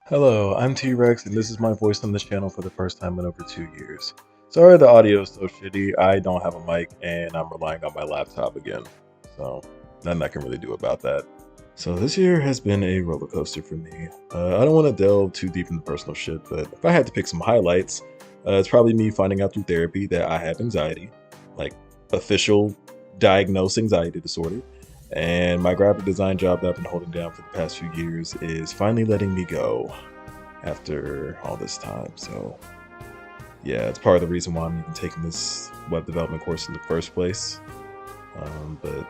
Hello, I'm T-Rex, and this is my voice on this channel for the first time in over 2 years. Sorry the audio is so shitty, I don't have a mic, and I'm relying on my laptop again. So, nothing I can really do about that. So this year has been a roller coaster for me. I don't want to delve too deep into personal shit, but if I had to pick some highlights, it's probably me finding out through therapy that I have anxiety, like official diagnosed anxiety disorder. And my graphic design job that I've been holding down for the past few years is finally letting me go after all this time. So yeah, it's part of the reason why I'm even taking this web development course in the first place. But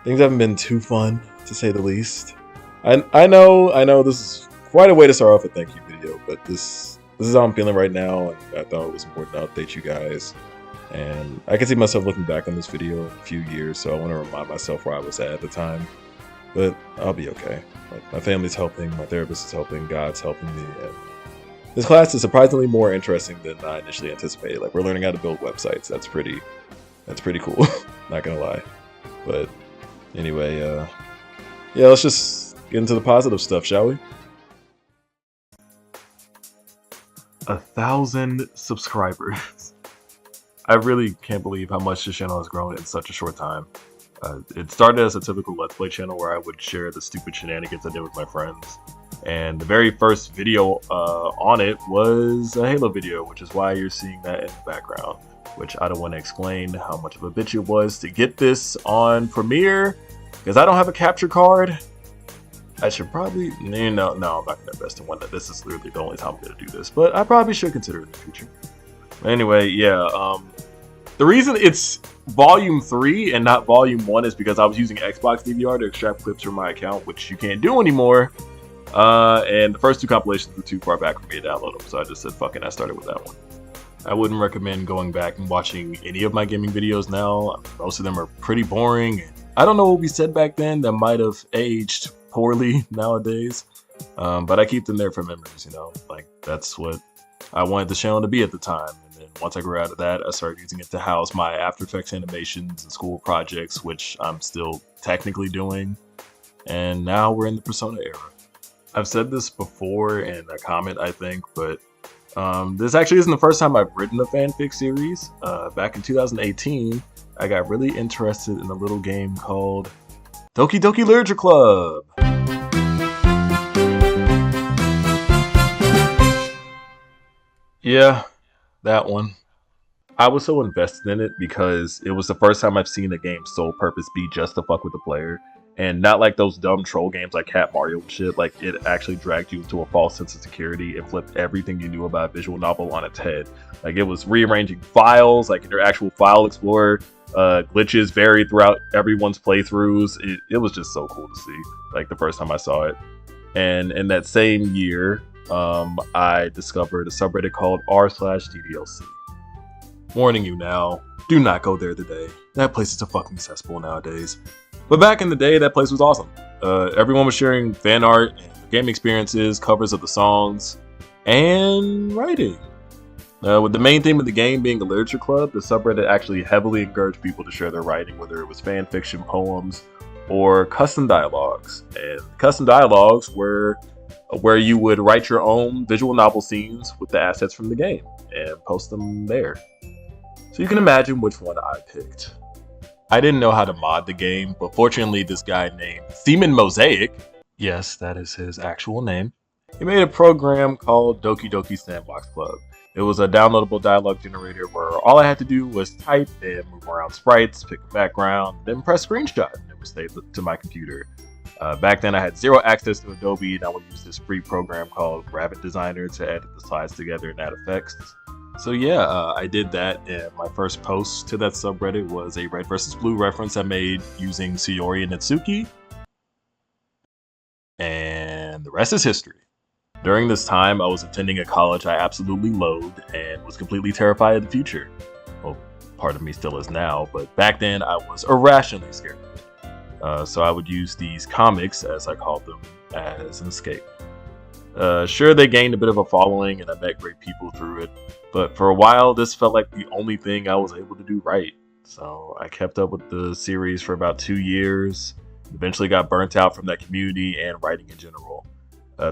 things haven't been too fun, to say the least. I know this is quite a way to start off a thank you video, but this is how I'm feeling right now, and I thought it was important to update you guys. And I can see myself looking back on this video in a few years, so I want to remind myself where I was at the time. But I'll be okay. Like, my family's helping, my therapist is helping, God's helping me, and this class is surprisingly more interesting than I initially anticipated. Like, we're learning how to build websites. That's pretty cool. Not gonna lie. But anyway, yeah, let's just get into the positive stuff, shall we? 1,000 subscribers. I really can't believe how much this channel has grown in such a short time. It started as a typical Let's Play channel where I would share the stupid shenanigans I did with my friends. And the very first video on it was a Halo video, which is why you're seeing that in the background. Which I don't want to explain how much of a bitch it was to get this on Premiere, because I don't have a capture card. I should probably, no, I'm not going to invest in one. That this is literally the only time I'm going to do this, but I probably should consider it in the future. Anyway, yeah, the reason it's volume 3 and not volume 1 is because I was using Xbox DVR to extract clips from my account, which you can't do anymore. And the first 2 compilations were too far back for me to download them, so I just said fuck it, I started with that one. I wouldn't recommend going back and watching any of my gaming videos now. Most of them are pretty boring. I don't know what we said back then that might have aged poorly nowadays, but I keep them there for memories, you know? Like, that's what I wanted the channel to be at the time. And then once I grew out of that, I started using it to house my After Effects animations and school projects, which I'm still technically doing. And now we're in the Persona era. I've said this before in a comment, I think, but this actually isn't the first time I've written a fanfic series. Back in 2018, I got really interested in a little game called Doki Doki Literature Club. Yeah, that one. I was so invested in it because it was the first time I've seen a game's sole purpose be just to fuck with the player. And not like those dumb troll games like Cat Mario and shit. Like, it actually dragged you into a false sense of security and flipped everything you knew about a visual novel on its head. Like, it was rearranging files, like in your actual file explorer. Glitches varied throughout everyone's playthroughs. It was just so cool to see, like, the first time I saw it. And in that same year, I discovered a subreddit called r/DDLC. Warning you now, do not go there today. That place is a fucking cesspool nowadays. But back in the day, that place was awesome. Everyone was sharing fan art and game experiences, covers of the songs, and writing. With the main theme of the game being a literature club, the subreddit actually heavily encouraged people to share their writing, whether it was fan fiction, poems, or custom dialogues. And custom dialogues were where you would write your own visual novel scenes with the assets from the game and post them there. So you can imagine which one I picked. I didn't know how to mod the game, but fortunately this guy named Seaman Mosaic, yes, that is his actual name, he made a program called Doki Doki Sandbox Club. It was a downloadable dialogue generator where all I had to do was type and move around sprites, pick a background, then press screenshot, and it was saved to my computer. Back then I had zero access to Adobe, and I would use this free program called Rabbit Designer to edit the slides together and add effects. So yeah, I did that, and my first post to that subreddit was a Red vs. Blue reference I made using Sayori and Natsuki. And the rest is history. During this time, I was attending a college I absolutely loathed and was completely terrified of the future. Well, part of me still is now, but back then I was irrationally scared of it. So I would use these comics, as I called them, as an escape. Sure, they gained a bit of a following and I met great people through it, but for a while this felt like the only thing I was able to do right. So I kept up with the series for about 2 years, eventually got burnt out from that community and writing in general.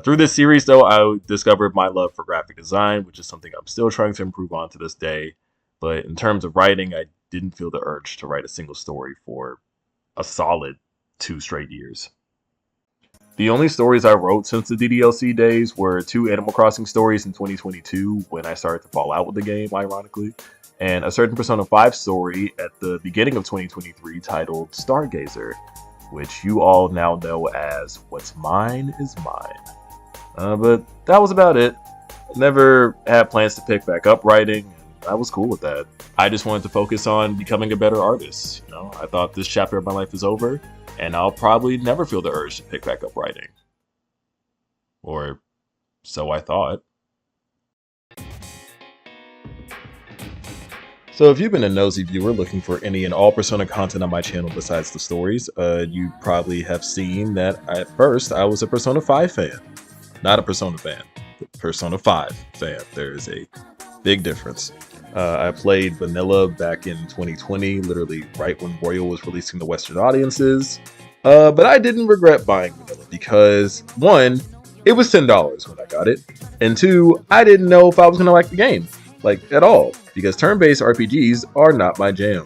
Through this series, though, I discovered my love for graphic design, which is something I'm still trying to improve on to this day. But in terms of writing, I didn't feel the urge to write a single story for a solid 2 straight years. The only stories I wrote since the DDLC days were 2 Animal Crossing stories in 2022 when I started to fall out with the game, ironically, and a certain Persona 5 story at the beginning of 2023 titled Stargazer, which you all now know as What's Mine is Mine. But that was about it. Never had plans to pick back up writing, and I was cool with that. I just wanted to focus on becoming a better artist. I thought this chapter of my life is over, and I'll probably never feel the urge to pick back up writing. Or so I thought. So if you've been a nosy viewer looking for any and all Persona content on my channel besides the stories, you probably have seen that at first I was a Persona 5 fan. Not a Persona fan, but Persona 5 fan. There is a big difference. I played Vanilla back in 2020, literally right when Royal was releasing to Western audiences. But I didn't regret buying Vanilla because, one, it was $10 when I got it, and two, I didn't know if I was going to like the game, at all, because turn-based RPGs are not my jam.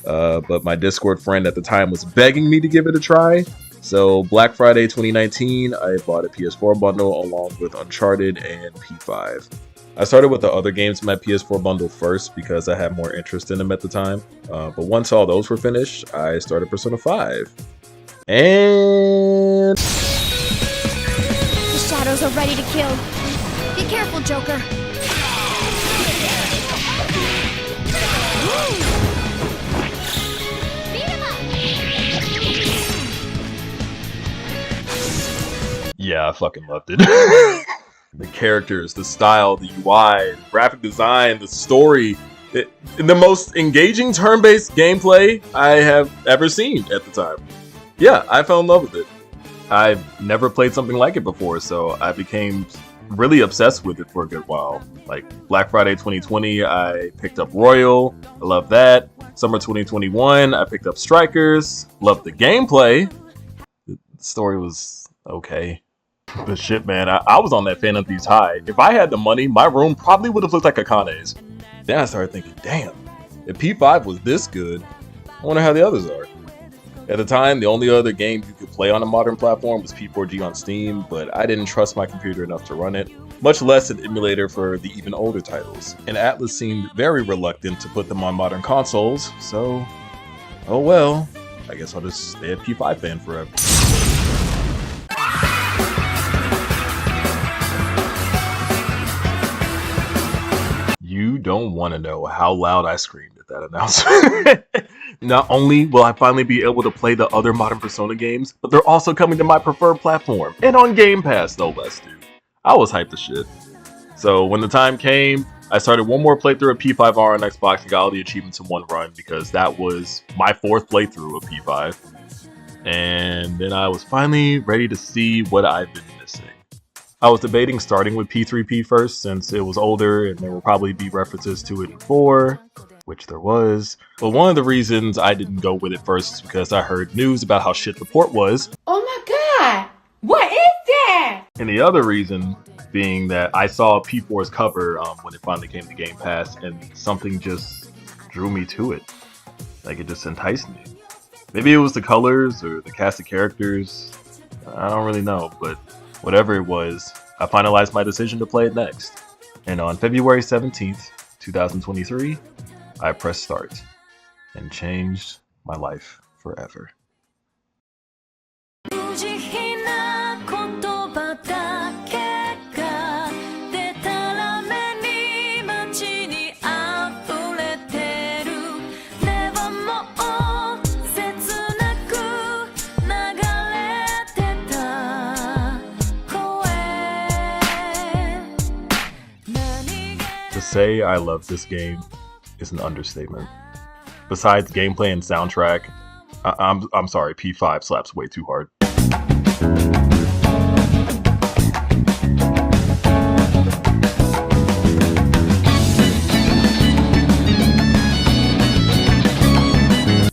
But my Discord friend at the time was begging me to give it a try, so Black Friday 2019, I bought a PS4 bundle along with Uncharted and P5. I started with the other games in my PS4 bundle first because I had more interest in them at the time, but once all those were finished, I started Persona 5. And... the shadows are ready to kill. Be careful, Joker. Yeah, I fucking loved it. The characters, the style, the UI, the graphic design, the story, the most engaging turn-based gameplay I have ever seen at the time. Yeah, I fell in love with it. I've never played something like it before, so I became really obsessed with it for a good while. Like Black Friday 2020, I picked up Royal. I love that. Summer 2021, I picked up Strikers. Loved the gameplay. The story was okay. But shit, man, I was on that Phantom Thieves high. If I had the money, my room probably would have looked like Akane's. Then I started thinking, damn, if P5 was this good, I wonder how the others are. At the time, the only other game you could play on a modern platform was P4G on Steam, but I didn't trust my computer enough to run it, much less an emulator for the even older titles. And Atlas seemed very reluctant to put them on modern consoles, so, oh well, I guess I'll just stay a P5 fan forever. You don't want to know how loud I screamed at that announcement. Not only will I finally be able to play the other modern Persona games, but they're also coming to my preferred platform, and on Game Pass no less, dude. I was hyped as shit. So when the time came, I started one more playthrough of P5R on Xbox and got all the achievements in one run because that was my 4th playthrough of P5. And then I was finally ready to see what I've been missing. I was debating starting with P3P first since it was older and there will probably be references to it in 4, which there was. But one of the reasons I didn't go with it first is because I heard news about how shit the port was. Oh my god! What is that? And the other reason being that I saw P4's cover when it finally came to Game Pass and something just drew me to it. Like, it just enticed me. Maybe it was the colors or the cast of characters. I don't really know, but whatever it was, I finalized my decision to play it next. And on February 17th, 2023, I pressed start and changed my life forever. To say I love this game is an understatement. Besides gameplay and soundtrack, I'm sorry, P5 slaps way too hard.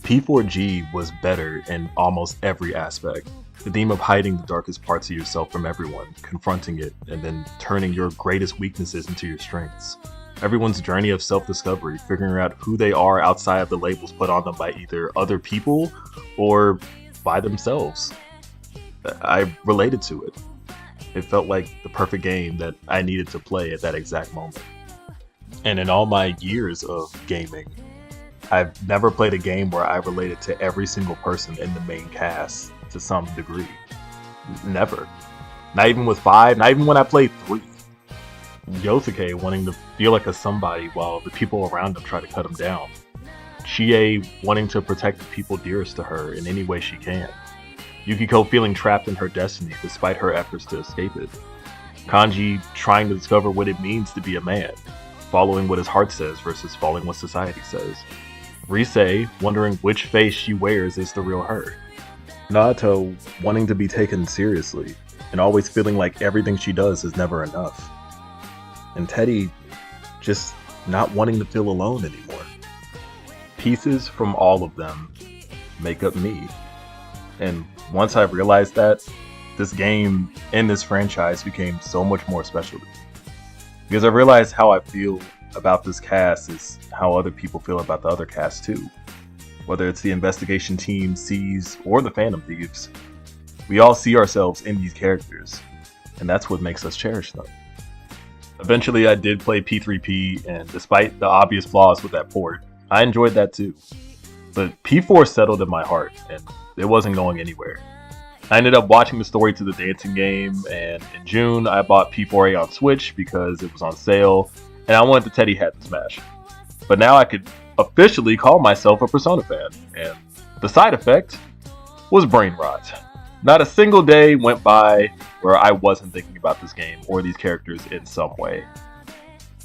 P4G was better in almost every aspect. The theme of hiding the darkest parts of yourself from everyone, confronting it, and then turning your greatest weaknesses into your strengths. Everyone's journey of self-discovery, figuring out who they are outside of the labels put on them by either other people or by themselves. I related to it. It felt like the perfect game that I needed to play at that exact moment. And in all my years of gaming, I've never played a game where I related to every single person in the main cast to some degree. Never. Not even with 5, not even when I played 3. Yosuke wanting to feel like a somebody while the people around him try to cut him down. Chie wanting to protect the people dearest to her in any way she can. Yukiko feeling trapped in her destiny despite her efforts to escape it. Kanji trying to discover what it means to be a man, following what his heart says versus following what society says. Rise wondering which face she wears is the real her. Naoto wanting to be taken seriously and always feeling like everything she does is never enough. And Teddy just not wanting to feel alone anymore. Pieces from all of them make up me. And once I realized that, this game and this franchise became so much more special to me. Because I realized how I feel about this cast is how other people feel about the other cast too. Whether it's the investigation team, C's, or the Phantom Thieves, we all see ourselves in these characters, and that's what makes us cherish them. Eventually I did play P3P, and despite the obvious flaws with that port, I enjoyed that too. But P4 settled in my heart, and it wasn't going anywhere. I ended up watching the story to the dancing game, and in June I bought P4A on Switch because it was on sale, and I wanted the Teddy hat to smash. But now I could officially call myself a Persona fan, and the side effect was brain rot. Not a single day went by where I wasn't thinking about this game or these characters in some way.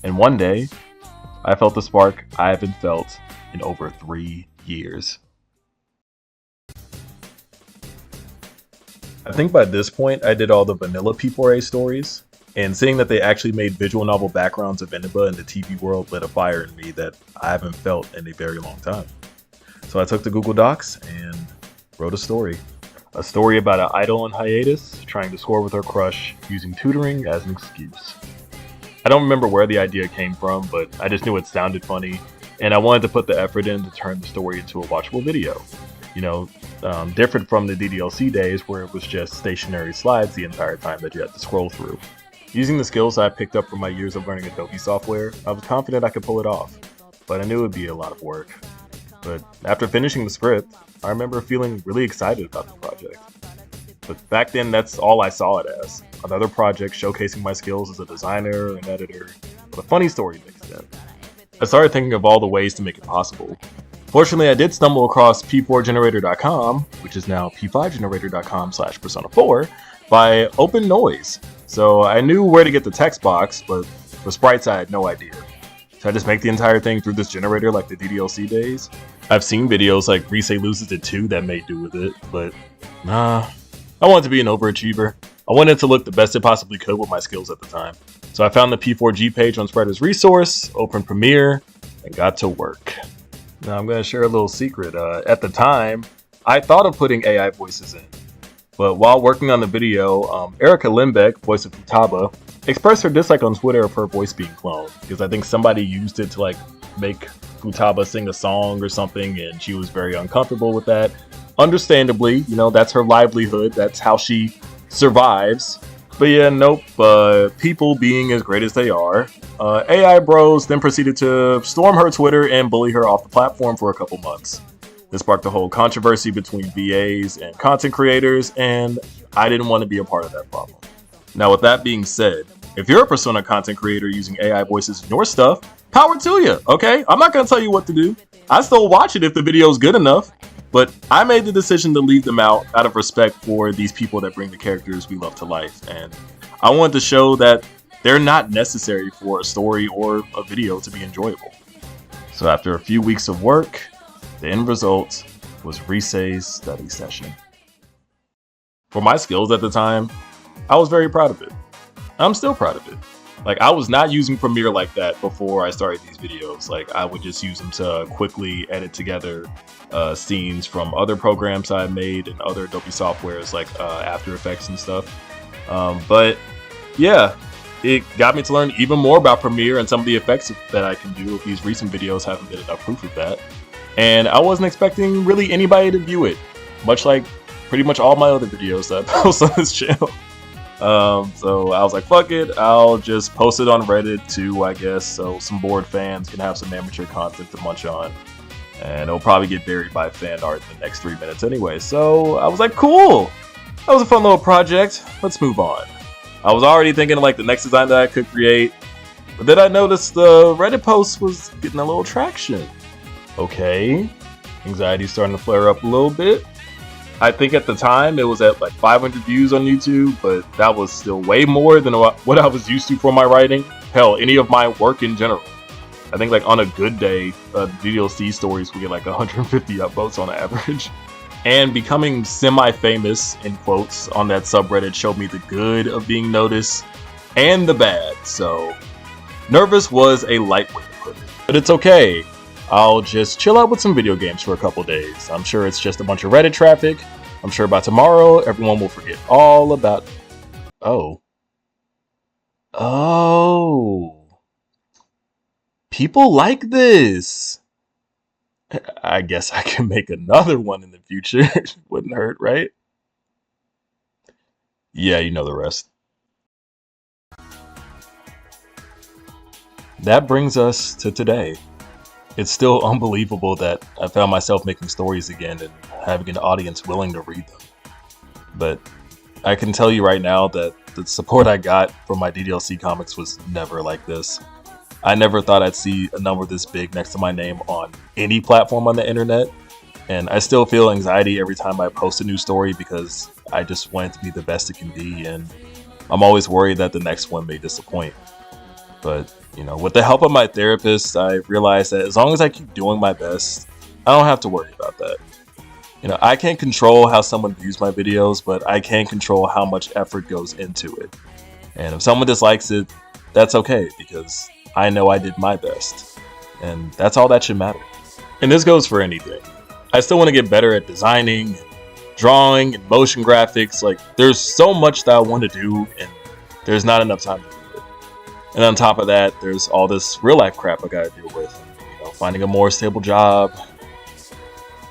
And one day, I felt the spark I haven't felt in over 3 years. I think by this point I did all the vanilla P4A stories, and seeing that they actually made visual novel backgrounds of Inaba in the TV world lit a fire in me that I haven't felt in a very long time. So I took to Google Docs and wrote a story. A story about an idol in hiatus trying to score with her crush using tutoring as an excuse. I don't remember where the idea came from, but I just knew it sounded funny, and I wanted to put the effort in to turn the story into a watchable video. You know, different from the DDLC days where it was just stationary slides the entire time that you had to scroll through. Using the skills I picked up from my years of learning Adobe software, I was confident I could pull it off, but I knew it would be a lot of work. But after finishing the script, I remember feeling really excited about the project. But back then, that's all I saw it as. Another project showcasing my skills as a designer and editor, with a funny story mixed in. I started thinking of all the ways to make it possible. Fortunately, I did stumble across p4generator.com, which is now p5generator.com/persona4, by Open Noise. So I knew where to get the text box, but for sprites I had no idea. Should I just make the entire thing through this generator like the DDLC days? I've seen videos like Rise Loses It 2 that may do with it, but nah. I wanted to be an overachiever. I wanted it to look the best it possibly could with my skills at the time. So I found the P4G page on Spreader's Resource, opened Premiere, and got to work. Now I'm going to share a little secret. At the time, I thought of putting AI voices in. But while working on the video, Erica Limbeck, voice of Futaba, expressed her dislike on Twitter of her voice being cloned, because I think somebody used it to make Futaba sing a song or something, and she was very uncomfortable with that. Understandably, that's her livelihood, that's how she survives. But yeah, nope, people being as great as they are, AI bros then proceeded to storm her Twitter and bully her off the platform for a couple months. This sparked a whole controversy between VAs and content creators, and I didn't want to be a part of that problem. Now with that being said, if you're a Persona content creator using AI voices in your stuff, power to you, okay? I'm not going to tell you what to do. I still watch it if the video's good enough, but I made the decision to leave them out of respect for these people that bring the characters we love to life, and I wanted to show that they're not necessary for a story or a video to be enjoyable. So after a few weeks of work, the end result was Rise's study session. For my skills at the time, I was very proud of it. I'm still proud of it. Like, I was not using Premiere like that before I started these videos. Like, I would just use them to quickly edit together scenes from other programs I made and other Adobe softwares like After Effects and stuff. But yeah, it got me to learn even more about Premiere and some of the effects that I can do. These recent videos haven't been enough proof of that. And I wasn't expecting really anybody to view it, much like pretty much all my other videos that I post on this channel. So I was like, fuck it, I'll just post it on Reddit too, I guess, so some bored fans can have some amateur content to munch on. And it'll probably get buried by fan art in the next 3 minutes anyway. So I was like, cool! That was a fun little project. Let's move on. I was already thinking of like the next design that I could create, but then I noticed the Reddit post was getting a little traction. Okay, anxiety's starting to flare up a little bit. I think at the time it was at like 500 views on YouTube, but that was still way more than what I was used to for my writing. Hell, any of my work in general. I think like on a good day, DDLC stories will get like 150 upvotes on average. And becoming semi-famous, in quotes, on that subreddit showed me the good of being noticed and the bad. So nervous was a light way to put it. But it's okay. I'll just chill out with some video games for a couple days. I'm sure it's just a bunch of Reddit traffic. I'm sure by tomorrow, everyone will forget all about... Oh. People like this. I guess I can make another one in the future. Wouldn't hurt, right? Yeah, you know the rest. That brings us to today. It's still unbelievable that I found myself making stories again and having an audience willing to read them. But I can tell you right now that the support I got from my DDLC comics was never like this. I never thought I'd see a number this big next to my name on any platform on the internet, and I still feel anxiety every time I post a new story because I just want it to be the best it can be, and I'm always worried that the next one may disappoint. But, you know, with the help of my therapist, I realized that as long as I keep doing my best, I don't have to worry about that. You know, I can't control how someone views my videos, but I can control how much effort goes into it. And if someone dislikes it, that's okay, because I know I did my best. And that's all that should matter. And this goes for anything. I still want to get better at designing, drawing, and motion graphics. Like, there's so much that I want to do, and there's not enough time to do it. And on top of that, there's all this real life crap I gotta deal with. You know, finding a more stable job.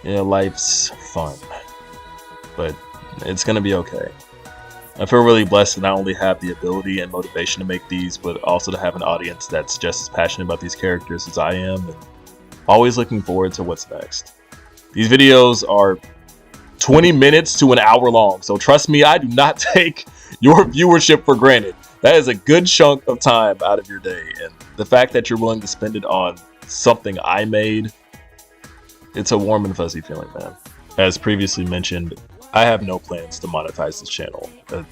Yeah, life's fun. But it's gonna be okay. I feel really blessed to not only have the ability and motivation to make these, but also to have an audience that's just as passionate about these characters as I am, and always looking forward to what's next. These videos are 20 minutes to an hour long, so trust me, I do not take your viewership for granted. That is a good chunk of time out of your day, and the fact that you're willing to spend it on something I made, it's a warm and fuzzy feeling, man. As previously mentioned, I have no plans to monetize this channel.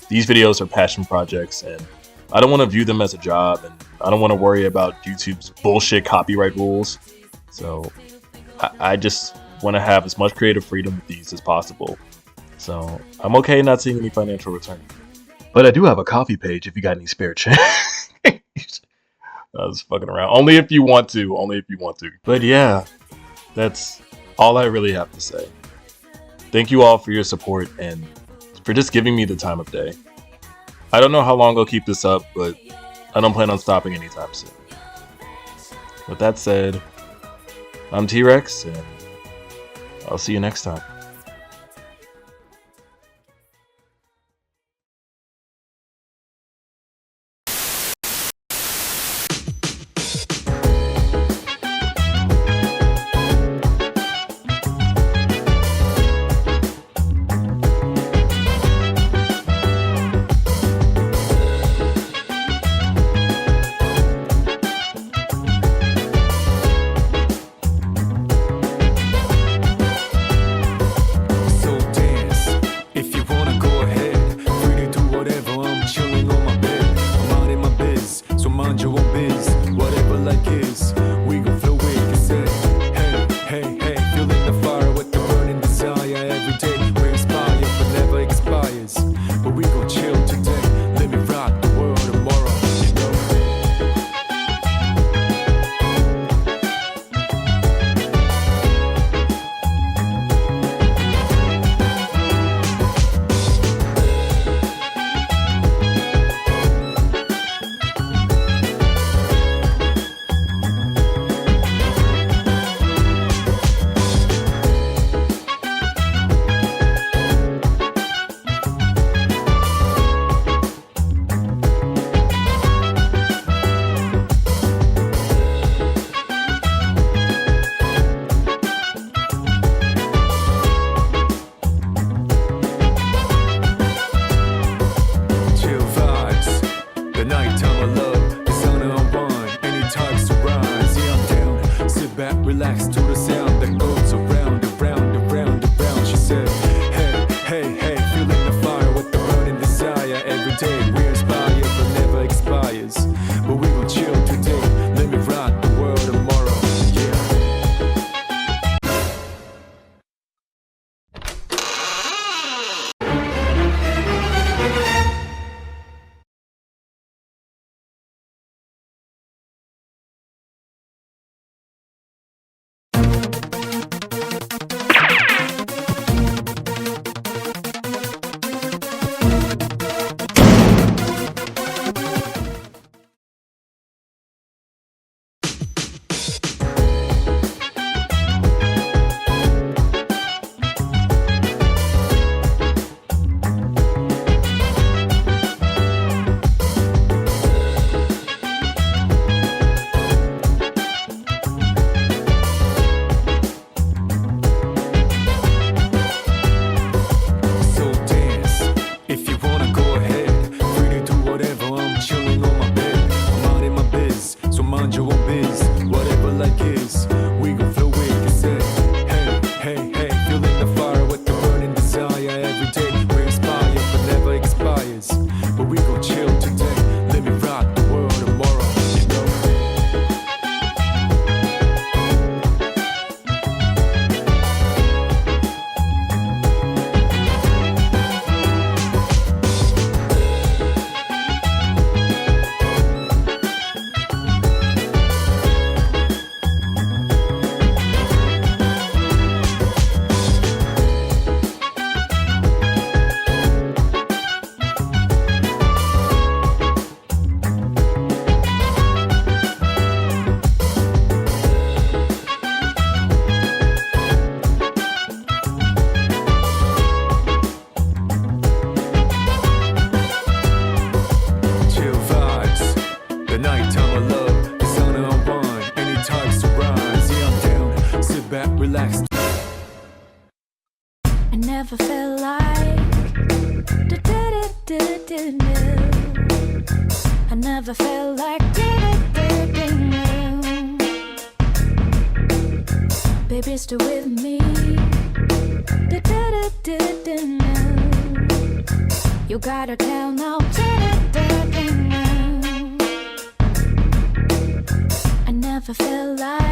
These videos are passion projects, and I don't want to view them as a job, and I don't want to worry about YouTube's bullshit copyright rules. So I just want to have as much creative freedom with these as possible. So I'm okay not seeing any financial return. But I do have a coffee page if you got any spare change. I was fucking around. Only if you want to. Only if you want to. But yeah, that's all I really have to say. Thank you all for your support and for just giving me the time of day. I don't know how long I'll keep this up, but I don't plan on stopping anytime soon. With that said, I'm T-Rex, and I'll see you next time. say, hey, hey, hey, feeling the fire with the burning desire. Every day we inspire, but never expires. But we gon' chill today, let me rock the world tomorrow. Yeah. Relaxed. I never felt like I never felt like baby, still with me. You gotta tell now. I never felt like